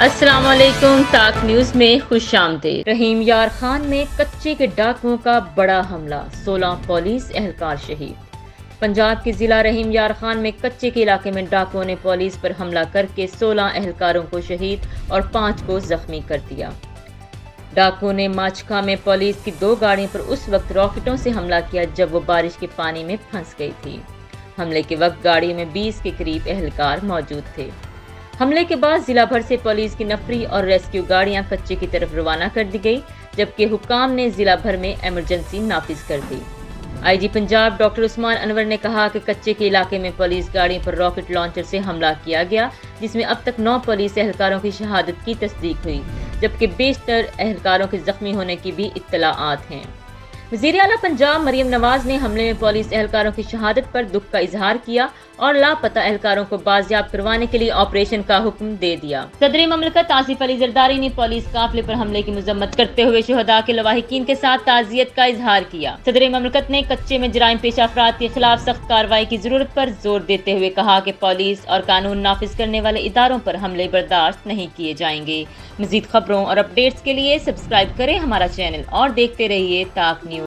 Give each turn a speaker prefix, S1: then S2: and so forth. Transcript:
S1: السلام علیکم، تاک نیوز میں خوش آمدید۔ رحیم یار خان میں کچے کے ڈاکوؤں کا بڑا حملہ، 16 پولیس اہلکار شہید۔ پنجاب کے ضلع رحیم یار خان میں کچے کے علاقے میں ڈاکوؤں نے پولیس پر حملہ کر کے 16 اہلکاروں کو شہید اور 5 کو زخمی کر دیا۔ ڈاکوؤں نے ماچکھا میں پولیس کی 2 گاڑیوں پر اس وقت راکٹوں سے حملہ کیا جب وہ بارش کے پانی میں پھنس گئی تھی۔ حملے کے وقت گاڑیوں میں 20 کے قریب اہلکار موجود تھے۔ حملے کے بعد ضلع بھر سے پولیس کی نفری اور ریسکیو گاڑیاں کچے کی طرف روانہ کر دی گئی، جبکہ حکام نے ضلع بھر میں ایمرجنسی نافذ کر دی۔ آئی جی پنجاب ڈاکٹر عثمان انور نے کہا کہ کچے کے علاقے میں پولیس گاڑیوں پر راکٹ لانچر سے حملہ کیا گیا، جس میں اب تک 9 پولیس اہلکاروں کی شہادت کی تصدیق ہوئی، جبکہ بیشتر اہلکاروں کے زخمی ہونے کی بھی اطلاعات ہیں۔ وزیر اعلیٰ پنجاب مریم نواز نے حملے میں پولیس اہلکاروں کی شہادت پر دکھ کا اظہار کیا اور لاپتہ اہلکاروں کو بازیاب کروانے کے لیے آپریشن کا حکم دے دیا۔ صدر مملکت آصف علی زرداری نے پولیس قافلے پر حملے کی مذمت کرتے ہوئے شہداء کے لواحقین کے ساتھ تعزیت کا اظہار کیا۔ صدر مملکت نے کچے میں جرائم پیشہ افراد کے خلاف سخت کارروائی کی ضرورت پر زور دیتے ہوئے کہا کہ پولیس اور قانون نافذ کرنے والے اداروں پر حملے برداشت نہیں کیے جائیں گے۔ مزید خبروں اور اپڈیٹس کے لیے سبسکرائب کریں ہمارا چینل اور دیکھتے رہیے تاک نیوز۔